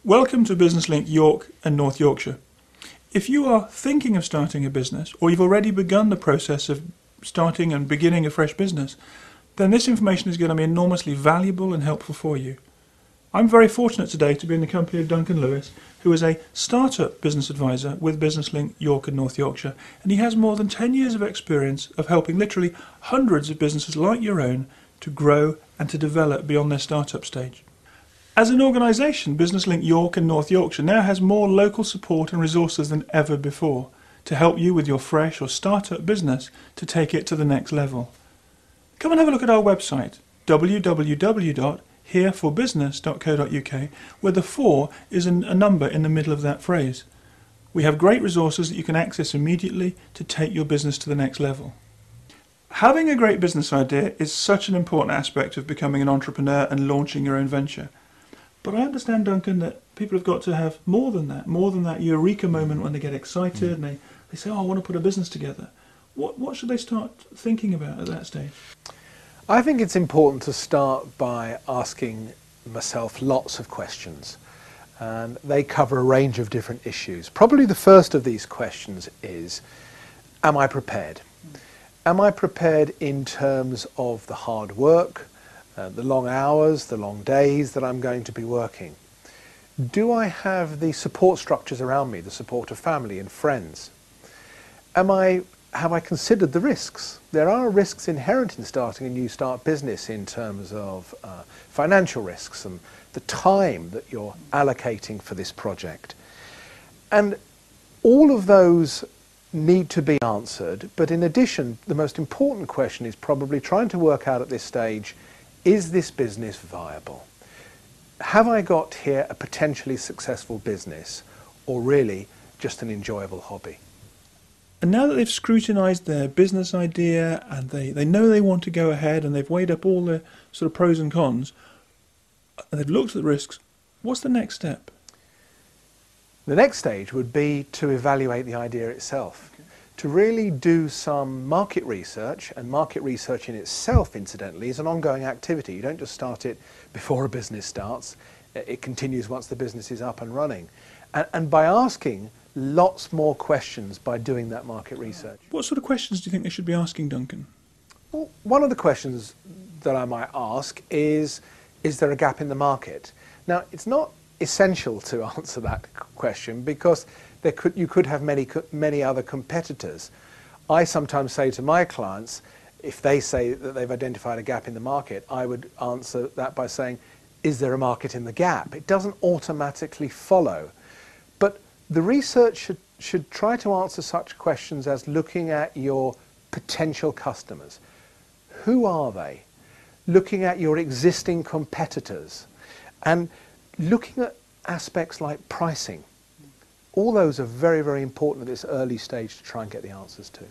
Welcome to Business Link York and North Yorkshire. If you are thinking of starting a business, or you've already begun the process of starting and beginning a fresh business, then this information is going to be enormously valuable and helpful for you. I'm very fortunate today to be in the company of Duncan Lewis, who is a startup business advisor with Business Link York and North Yorkshire, and he has more than 10 years of experience of helping literally hundreds of businesses like your own to grow and to develop beyond their startup stage. As an organisation, Business Link York and North Yorkshire now has more local support and resources than ever before to help you with your fresh or start-up business to take it to the next level. Come and have a look at our website, www.hereforbusiness.co.uk, where the 4 is a number in the middle of that phrase. We have great resources that you can access immediately to take your business to the next level. Having a great business idea is such an important aspect of becoming an entrepreneur and launching your own venture. But I understand, Duncan, that people have got to have more than that eureka moment when they get excited and they say, oh, I want to put a business together. What should they start thinking about at that stage? I think it's important to start by asking myself lots of questions, and they cover a range of different issues. Probably the first of these questions is, am I prepared? Am I prepared in terms of the hard work, the long hours, the long days that I'm going to be working? Do I have the support structures around me, the support of family and friends? Have I considered the risks? There are risks inherent in starting a new start business in terms of financial risks and the time that you're allocating for this project. And all of those need to be answered, but in addition, the most important question is probably trying to work out at this stage, is this business viable? Have I got here a potentially successful business, or really just an enjoyable hobby? And now that they've scrutinised their business idea and they know they want to go ahead and they've weighed up all the sort of pros and cons, and they've looked at the risks, what's the next step? The next stage would be to evaluate the idea itself. Okay. To really do some market research, and market research in itself, incidentally, is an ongoing activity. You don't just start it before a business starts. It continues once the business is up and running. And by asking lots more questions by doing that market research. What sort of questions do you think they should be asking, Duncan? Well, one of the questions that I might ask is there a gap in the market? Now, it's not essential to answer that question because you could have many other competitors. I sometimes say to my clients, if they say that they've identified a gap in the market, I would answer that by saying, is there a market in the gap? It doesn't automatically follow. But the research should try to answer such questions as looking at your potential customers. Who are they? Looking at your existing competitors and looking at aspects like pricing. All those are very, very important at this early stage to try and get the answers to.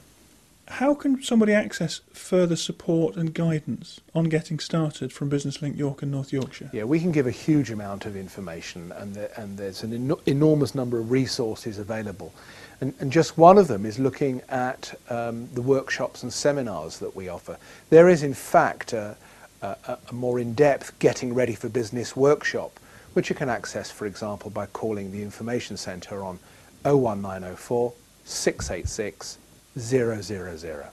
How can somebody access further support and guidance on getting started from Business Link York and North Yorkshire? Yeah, we can give a huge amount of information, and there's an enormous number of resources available. And just one of them is looking at the workshops and seminars that we offer. There is, in fact, a more in-depth Getting Ready for Business workshop, which you can access, for example, by calling the Information Centre on 01904 686 000.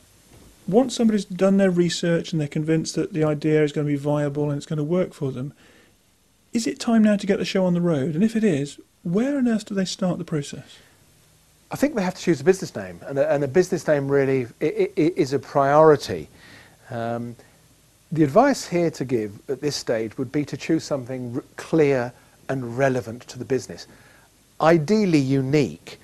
Once somebody's done their research and they're convinced that the idea is going to be viable and it's going to work for them, is it time now to get the show on the road? And if it is, where on earth do they start the process? I think they have to choose a business name, and a business name really is a priority. The advice here to give at this stage would be to choose something clear and relevant to the business, ideally unique.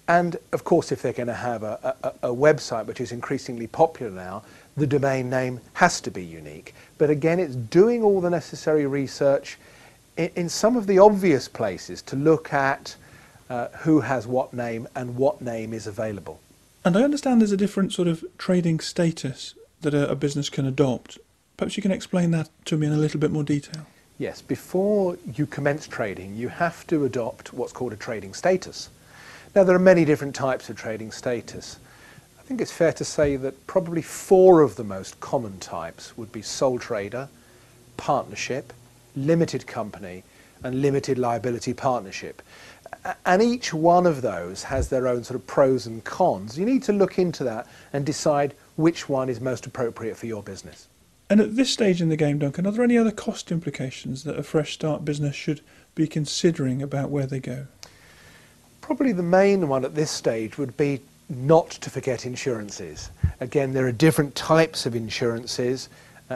And of course, if they're going to have a website, which is increasingly popular now, the domain name has to be unique. But again, it's doing all the necessary research in some of the obvious places to look at who has what name and what name is available. And I understand there's a different sort of trading status that a business can adopt. Perhaps you can explain that to me in a little bit more detail. Yes, before you commence trading, you have to adopt what's called a trading status. Now, there are many different types of trading status. I think it's fair to say that probably 4 of the most common types would be sole trader, partnership, limited company, and limited liability partnership. And each one of those has their own sort of pros and cons. You need to look into that and decide which one is most appropriate for your business. And at this stage in the game, Duncan, are there any other cost implications that a fresh start business should be considering about where they go? Probably the main one at this stage would be not to forget insurances. Again, there are different types of insurances,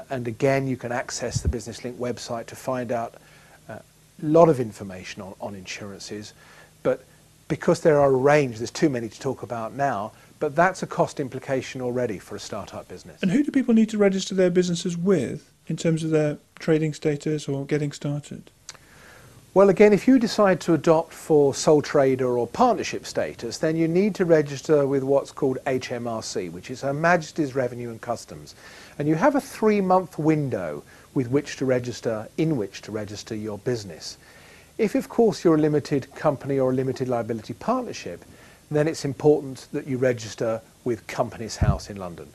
and again, you can access the Business Link website to find out a lot of information on insurances. But because there are a range, there's too many to talk about now, but that's a cost implication already for a startup business. And who do people need to register their businesses with in terms of their trading status or getting started? Well, again, if you decide to adopt for sole trader or partnership status, then you need to register with what's called HMRC, which is Her Majesty's Revenue and Customs. And you have a 3-month window in which to register your business. If, of course, you're a limited company or a limited liability partnership, then it's important that you register with Companies House in London.